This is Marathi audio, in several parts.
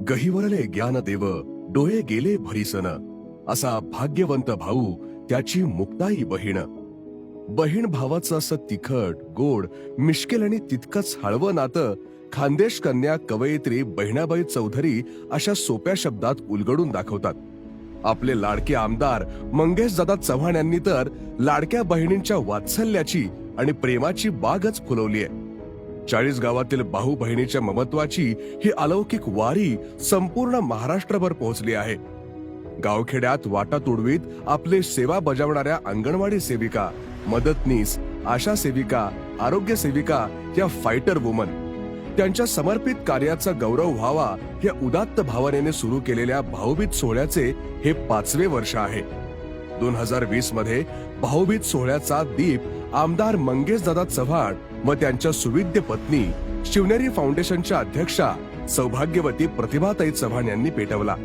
गहिवरले ज्ञान देव डोळे गेले भरीसन, असा भाग्यवंत भाऊ त्याची मुक्ताई बहीण. बहीण भावाचं असं तिखट गोड मिश्किल आणि तितकंच हळवं नातं खानदेश कन्या कवयित्री बहिणाबाई चौधरी अशा सोप्या शब्दात उलगडून दाखवतात. आपले लाडके आमदार मंगेशदादा चव्हाण यांनी तर लाडक्या बहिणींच्या वात्सल्याची आणि प्रेमाची बागच फुलवली आहे. 40 गावातील भाऊ बहिणीच्या ममत्वाची ही अलौकिक वारी संपूर्ण महाराष्ट्रभर पोहोचली आहे. गावखेड्यात वाटा तुडवीत आपले सेवा बजावणाऱ्या अंगणवाडी सेविका, मदतनीस, आशा सेविका, आरोग्य सेविका या फायटर वुमन, त्यांच्या समर्पित कार्याचा गौरव व्हावा या उदात्त भावनेने सुरू केलेल्या भाऊबीज सोहळ्याचे हे 5वे वर्ष आहे. 2020 मध्ये भाऊबीज सोहळ्याचा दीप आमदार मंगेशदादा चव्हाण व त्यांच्या सुविद्य पत्नी शिवनेरी फाउंडेशनच्या अध्यक्षा सौभाग्यवती प्रतिभाताई चव्हाण यांनी पेटवला.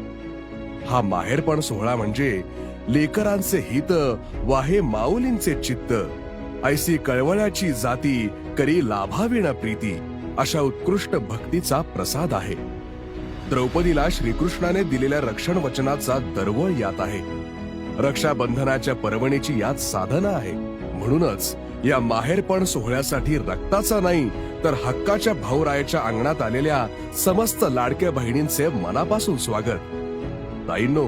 हा माहेरपण सोहळा म्हणजे लेकरांचे हित वाहे माऊलींचे चित्त, ऐसी कळवळ्याची जाती करी लाभाविण प्रीती, अशा उत्कृष्ट भक्तीचा प्रसाद आहे. द्रौपदीला श्रीकृष्णाने दिलेल्या रक्षण वचनाचा दरवळ यात आहे. रक्षाबंधनाच्या पर्वणीची यात साधना आहे. म्हणूनच या माहेरपण सोहळ्यासाठी रक्ताचा नाही तर हक्काच्या भाऊरायाच्या अंगणात आलेल्या समस्त लाडक्या बहिणींचे मनापासून स्वागत. ताईंनो,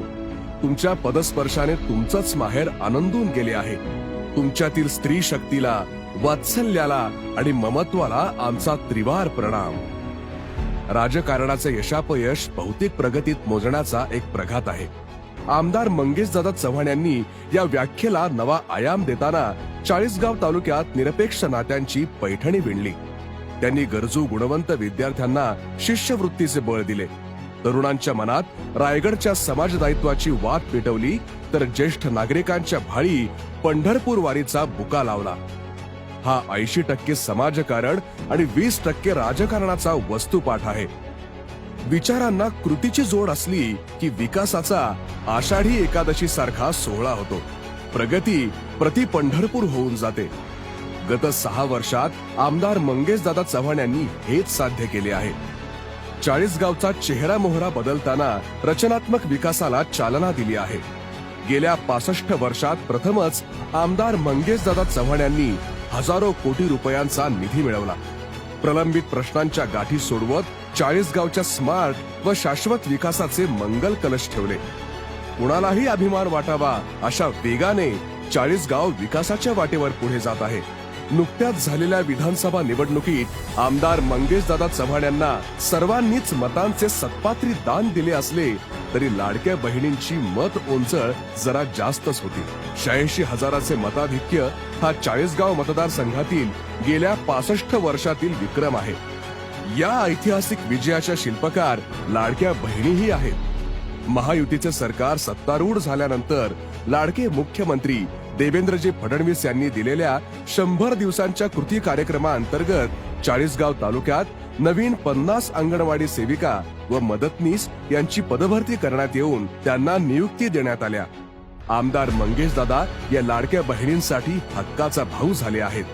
तुमच्या पदस्पर्शाने तुमचंच माहेर आनंदून गेले आहे. तुमच्यातील स्त्री शक्तीला, वात्सल्याला आणि ममत्वाला आमचा त्रिवार प्रणाम. राजकारणाचे यशापयश भौतिक प्रगतीत मोजण्याचा एक प्रघात आहे. आमदार मंगेशदादा चव्हाण यांनी या व्याख्येला नवा आयाम देताना 40गाव तालुक्यात निरपेक्ष नात्यांची पैठणी विणली. त्यांनी गरजू गुणवंत विद्यार्थ्यांना शिष्यवृत्तीचे बळ दिले. तरुणांच्या मनात रायगडच्या समाज दायित्वाची वात पेटवली तर ज्येष्ठ नागरिकांच्या भाळी पंढरपूर वारीचा बुका लावला. हा 80% समाजकारण आणि 20% राजकारणाचा वस्तुपाठ आहे. विचारांना कृतीची जोड असली की विकासाचा आषाढी एकादशी सारखा सोहळा होतो. प्रगती प्रति पंढरपूर होऊन जाते. गत 6 वर्षात आमदार मंगेशदादा चव्हाण यांनी हेच साध्य केले आहे. 40 गावचा चेहरा मोहरा बदलताना रचनात्मक विकासाला चालना दिली आहे. गेल्या 65 वर्षात प्रथमच आमदार मंगेशदादा चव्हाण यांनी हजारो कोटी रुपयांचा निधी मिळवला. प्रलंबित प्रश्नांच्या गाठी सोडवत 40 गावच्या स्मार्ट व शाश्वत विकासाचे मंगल कलश ठेवले. कुणालाही अभिमान वाटावा अशा वेगाने 40 गाव विकासाच्या वाटेवर पुढे जात आहे. नुकत्याच झालेल्या विधानसभा निवडणुकीत आमदार मंगेशदादा चव्हाण यांना सर्वांनीच मतांचे सत्पात्री दान दिले असले तरी लाडक्या बहिणींची मत ओंजळ जरा जास्तच होती. 86,000चे मताधिक्य हा 40 गाव मतदारसंघातील गेल्या 65 वर्षातील विक्रम आहे. या ऐतिहासिक विजयाच्या शिल्पकार लाडक्या बहिणीही आहेत. महायुतीचे सरकार सत्तारूढ झाल्यानंतर लाडके मुख्यमंत्री देवेंद्रजी फडणवीस यांनी दिलेल्या 100 दिवसांच्या कृती कार्यक्रमाअंतर्गत 40 गाव तालुक्यात नवीन 50 अंगणवाडी सेविका व मदतनीस यांची पदभरती करण्यात येऊन त्यांना नियुक्ती देण्यात आल्या. आमदार मंगेशदादा या लाडक्या बहिणींसाठी हक्काचा भाऊ झाले आहेत.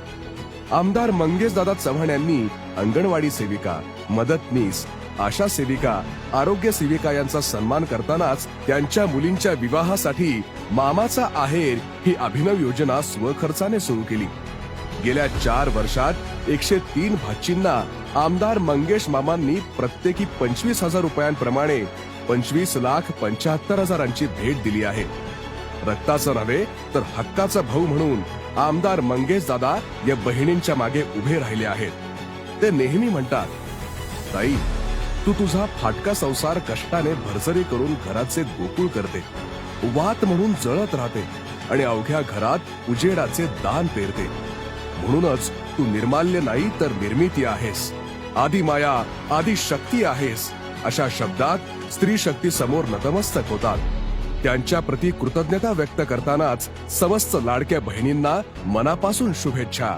आमदार मंगेशदादा चव्हाण यांनी अंगणवाडी सेविका, मदतनीस, आशा सेविका, आरोग्य सेविका यांचा सन्मान करतानाच त्यांच्या मुलींच्या विवाहासाठी मामाचा आहेर ही अभिनव योजना स्वखर्चाने सुरू केली. गेल्या 4 वर्षात 103 भाचींना आमदार मंगेश मामांनी प्रत्येकी 25,000 रुपयांप्रमाणे 25,75,000ची भेट दिली आहे. रक्ताचा नव्हे तर हक्काचा भाऊ म्हणून आमदार मंगेशदादा या बहिणींच्या मागे उभे राहिले आहेत. ते नेहमी म्हणतात, ताई, तू तुझा फाटका संसार कष्टाने भरसरी करून घराचे गोकुळ करते, वात म्हणून जळत राहते आणि अवघ्या घरात उजेडाचे दान पेरते. म्हणूनच तू निर्माल्य नाही तर निर्मिती आहेस, आदी माया आदी शक्ती आहेस, अशा शब्दात स्त्री शक्ती समोर नतमस्तक होतात. त्यांच्या प्रती कृतज्ञता व्यक्त करतानाच समस्त लाडक्या बहिणींना मनापासून शुभेच्छा.